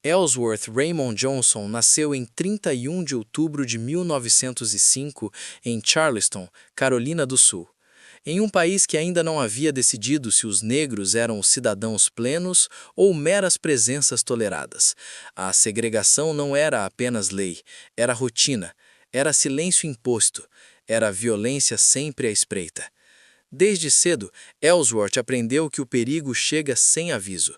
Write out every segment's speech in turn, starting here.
Ellsworth Raymond Johnson nasceu em 31 de outubro de 1905 em Charleston, Carolina do Sul. Em um país que ainda não havia decidido se os negros eram cidadãos plenos ou meras presenças toleradas. A segregação não era apenas lei, era rotina, era silêncio imposto, era violência sempre à espreita. Desde cedo, Ellsworth aprendeu que o perigo chega sem aviso.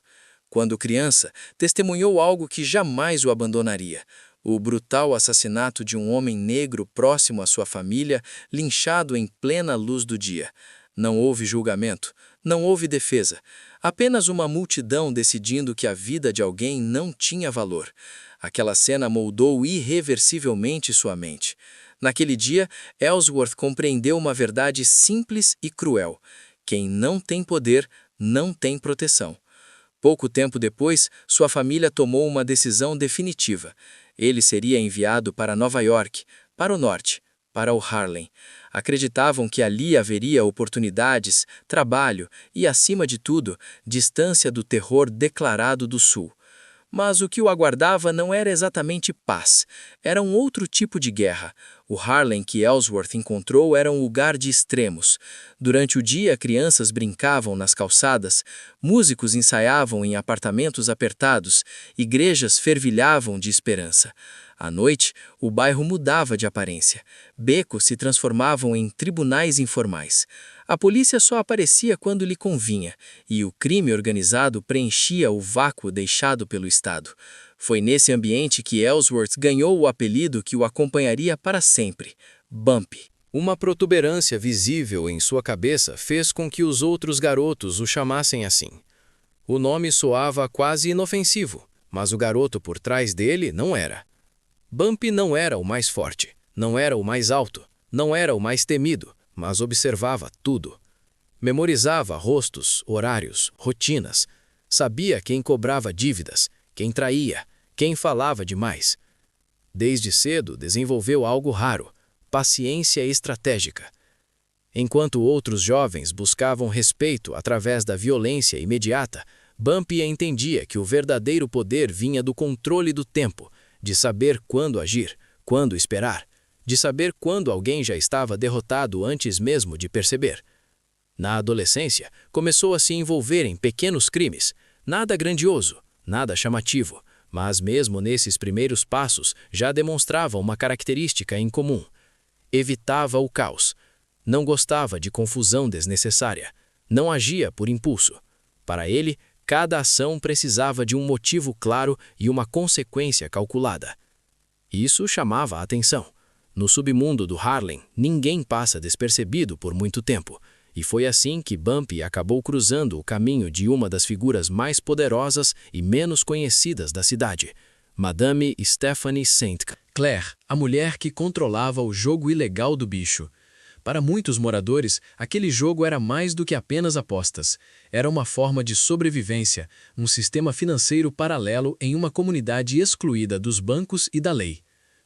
Quando criança, testemunhou algo que jamais o abandonaria: o brutal assassinato de um homem negro próximo à sua família, linchado em plena luz do dia. Não houve julgamento, não houve defesa, apenas uma multidão decidindo que a vida de alguém não tinha valor. Aquela cena moldou irreversivelmente sua mente. Naquele dia, Ellsworth compreendeu uma verdade simples e cruel: quem não tem poder, não tem proteção. Pouco tempo depois, sua família tomou uma decisão definitiva. Ele seria enviado para Nova York, para o norte, para o Harlem. Acreditavam que ali haveria oportunidades, trabalho e, acima de tudo, distância do terror declarado do Sul. Mas o que o aguardava não era exatamente paz, era um outro tipo de guerra. O Harlem que Ellsworth encontrou era um lugar de extremos. Durante o dia, crianças brincavam nas calçadas, músicos ensaiavam em apartamentos apertados, igrejas fervilhavam de esperança. À noite, o bairro mudava de aparência. Becos se transformavam em tribunais informais. A polícia só aparecia quando lhe convinha, e o crime organizado preenchia o vácuo deixado pelo Estado. Foi nesse ambiente que Ellsworth ganhou o apelido que o acompanharia para sempre: Bump. Uma protuberância visível em sua cabeça fez com que os outros garotos o chamassem assim. O nome soava quase inofensivo, mas o garoto por trás dele não era. Bump não era o mais forte, não era o mais alto, não era o mais temido, mas observava tudo. Memorizava rostos, horários, rotinas. Sabia quem cobrava dívidas, quem traía, quem falava demais. Desde cedo desenvolveu algo raro: paciência estratégica. Enquanto outros jovens buscavam respeito através da violência imediata, Bump entendia que o verdadeiro poder vinha do controle do tempo, de saber quando agir, quando esperar, de saber quando alguém já estava derrotado antes mesmo de perceber. Na adolescência, começou a se envolver em pequenos crimes, nada grandioso, nada chamativo, mas mesmo nesses primeiros passos já demonstrava uma característica em comum: evitava o caos, não gostava de confusão desnecessária, não agia por impulso. Para ele, cada ação precisava de um motivo claro e uma consequência calculada. Isso chamava a atenção. No submundo do Harlem, ninguém passa despercebido por muito tempo, e foi assim que Bump acabou cruzando o caminho de uma das figuras mais poderosas e menos conhecidas da cidade, Madame Stephanie St. Clair, a mulher que controlava o jogo ilegal do bicho. Para muitos moradores, aquele jogo era mais do que apenas apostas. Era uma forma de sobrevivência, um sistema financeiro paralelo em uma comunidade excluída dos bancos e da lei.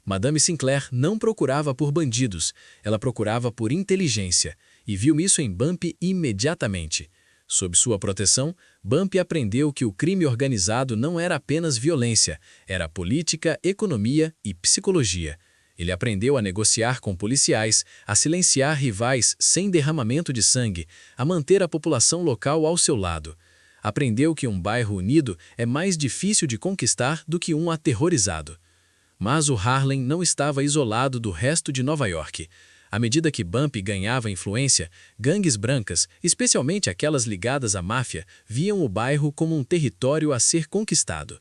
Madame Sinclair não procurava por bandidos, ela procurava por inteligência, e viu isso em Bump imediatamente. Sob sua proteção, Bump aprendeu que o crime organizado não era apenas violência, era política, economia e psicologia. Ele aprendeu a negociar com policiais, a silenciar rivais sem derramamento de sangue, a manter a população local ao seu lado. Aprendeu que um bairro unido é mais difícil de conquistar do que um aterrorizado. Mas o Harlem não estava isolado do resto de Nova York. À medida que Bump ganhava influência, gangues brancas, especialmente aquelas ligadas à máfia, viam o bairro como um território a ser conquistado.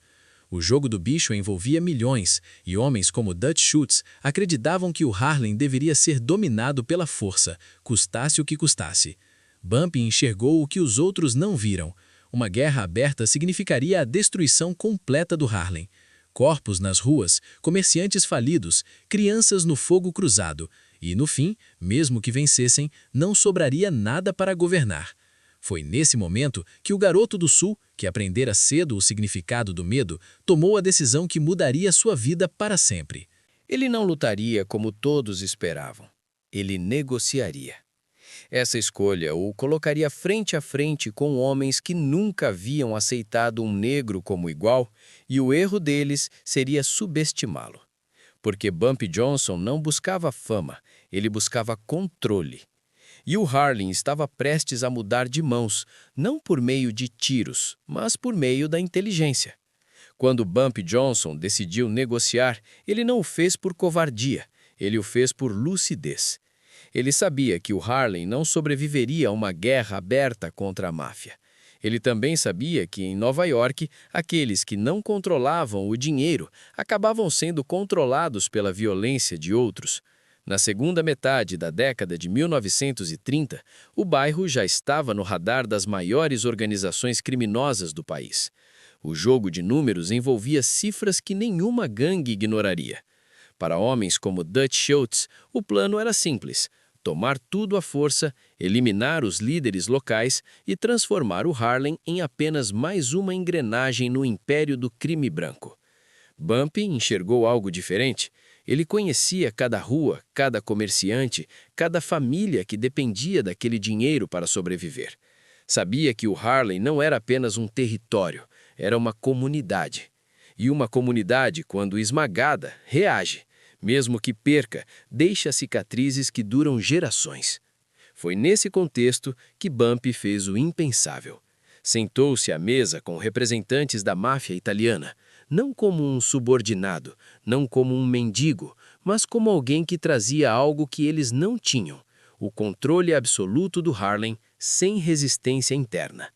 O jogo do bicho envolvia milhões, e homens como Dutch Schultz acreditavam que o Harlem deveria ser dominado pela força, custasse o que custasse. Bump enxergou o que os outros não viram. Uma guerra aberta significaria a destruição completa do Harlem. Corpos nas ruas, comerciantes falidos, crianças no fogo cruzado. E, no fim, mesmo que vencessem, não sobraria nada para governar. Foi nesse momento que o garoto do Sul, que aprendera cedo o significado do medo, tomou a decisão que mudaria sua vida para sempre. Ele não lutaria como todos esperavam. Ele negociaria. Essa escolha o colocaria frente a frente com homens que nunca haviam aceitado um negro como igual, e o erro deles seria subestimá-lo. Porque Bumpy Johnson não buscava fama, ele buscava controle. E o Harlem estava prestes a mudar de mãos, não por meio de tiros, mas por meio da inteligência. Quando Bumpy Johnson decidiu negociar, ele não o fez por covardia, ele o fez por lucidez. Ele sabia que o Harlem não sobreviveria a uma guerra aberta contra a máfia. Ele também sabia que, em Nova York, aqueles que não controlavam o dinheiro acabavam sendo controlados pela violência de outros. Na segunda metade da década de 1930, o bairro já estava no radar das maiores organizações criminosas do país. O jogo de números envolvia cifras que nenhuma gangue ignoraria. Para homens como Dutch Schultz, o plano era simples: tomar tudo à força, eliminar os líderes locais e transformar o Harlem em apenas mais uma engrenagem no império do crime branco. Bumpy enxergou algo diferente. Ele conhecia cada rua, cada comerciante, cada família que dependia daquele dinheiro para sobreviver. Sabia que o Harlem não era apenas um território, era uma comunidade. E uma comunidade, quando esmagada, reage. Mesmo que perca, deixa cicatrizes que duram gerações. Foi nesse contexto que Bumpy fez o impensável. Sentou-se à mesa com representantes da máfia italiana, não como um subordinado, não como um mendigo, mas como alguém que trazia algo que eles não tinham: o controle absoluto do Harlem, sem resistência interna.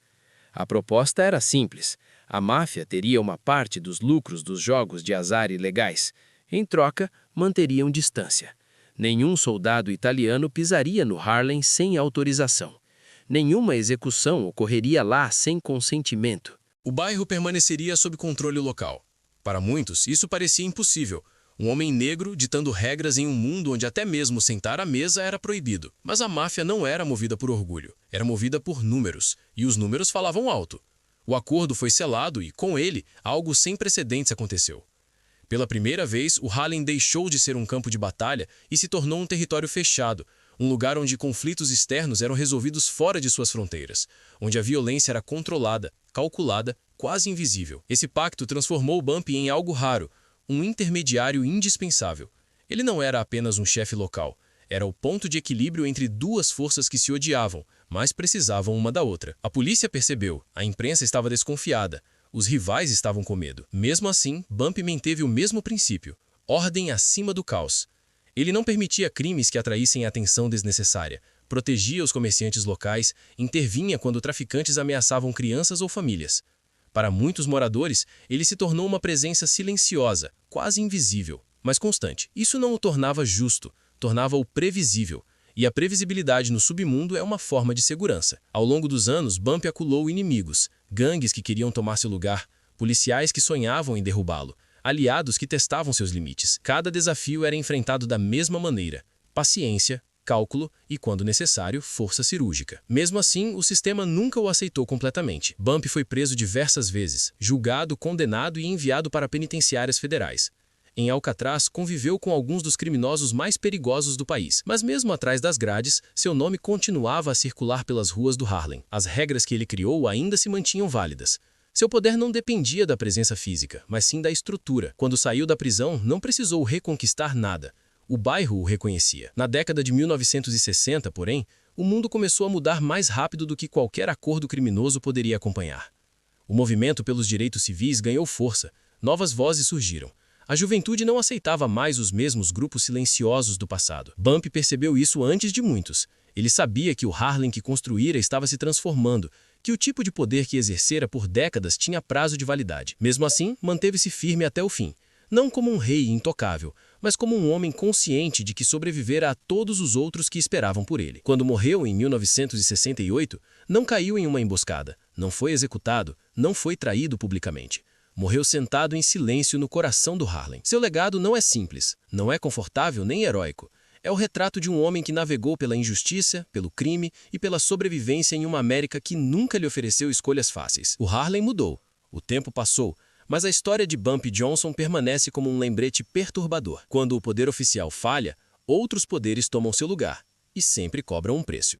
A proposta era simples: a máfia teria uma parte dos lucros dos jogos de azar ilegais. Em troca, manteriam distância. Nenhum soldado italiano pisaria no Harlem sem autorização. Nenhuma execução ocorreria lá sem consentimento. O bairro permaneceria sob controle local. Para muitos, isso parecia impossível. Um homem negro ditando regras em um mundo onde até mesmo sentar à mesa era proibido. Mas a máfia não era movida por orgulho, era movida por números, e os números falavam alto. O acordo foi selado e, com ele, algo sem precedentes aconteceu. Pela primeira vez, o Harlem deixou de ser um campo de batalha e se tornou um território fechado, um lugar onde conflitos externos eram resolvidos fora de suas fronteiras, onde a violência era controlada, calculada, quase invisível. Esse pacto transformou Bumpy em algo raro, um intermediário indispensável. Ele não era apenas um chefe local, era o ponto de equilíbrio entre duas forças que se odiavam, mas precisavam uma da outra. A polícia percebeu, a imprensa estava desconfiada, os rivais estavam com medo. Mesmo assim, Bumpy manteve o mesmo princípio: ordem acima do caos. Ele não permitia crimes que atraíssem atenção desnecessária, protegia os comerciantes locais, intervinha quando traficantes ameaçavam crianças ou famílias. Para muitos moradores, ele se tornou uma presença silenciosa, quase invisível, mas constante. Isso não o tornava justo, tornava-o previsível. E a previsibilidade no submundo é uma forma de segurança. Ao longo dos anos, Bumpy aculou inimigos, gangues que queriam tomar seu lugar, policiais que sonhavam em derrubá-lo, aliados que testavam seus limites. Cada desafio era enfrentado da mesma maneira: paciência, cálculo e, quando necessário, força cirúrgica. Mesmo assim, o sistema nunca o aceitou completamente. Bumpy foi preso diversas vezes, julgado, condenado e enviado para penitenciárias federais. Em Alcatraz, conviveu com alguns dos criminosos mais perigosos do país. Mas mesmo atrás das grades, seu nome continuava a circular pelas ruas do Harlem. As regras que ele criou ainda se mantinham válidas. Seu poder não dependia da presença física, mas sim da estrutura. Quando saiu da prisão, não precisou reconquistar nada. O bairro o reconhecia. Na década de 1960, porém, o mundo começou a mudar mais rápido do que qualquer acordo criminoso poderia acompanhar. O movimento pelos direitos civis ganhou força. Novas vozes surgiram. A juventude não aceitava mais os mesmos grupos silenciosos do passado. Bumpy percebeu isso antes de muitos. Ele sabia que o Harlem que construíra estava se transformando, que o tipo de poder que exercera por décadas tinha prazo de validade. Mesmo assim, manteve-se firme até o fim. Não como um rei intocável, mas como um homem consciente de que sobrevivera a todos os outros que esperavam por ele. Quando morreu em 1968, não caiu em uma emboscada, não foi executado, não foi traído publicamente. Morreu sentado em silêncio no coração do Harlem. Seu legado não é simples, não é confortável nem heróico. É o retrato de um homem que navegou pela injustiça, pelo crime e pela sobrevivência em uma América que nunca lhe ofereceu escolhas fáceis. O Harlem mudou, o tempo passou, mas a história de Bumpy Johnson permanece como um lembrete perturbador. Quando o poder oficial falha, outros poderes tomam seu lugar e sempre cobram um preço.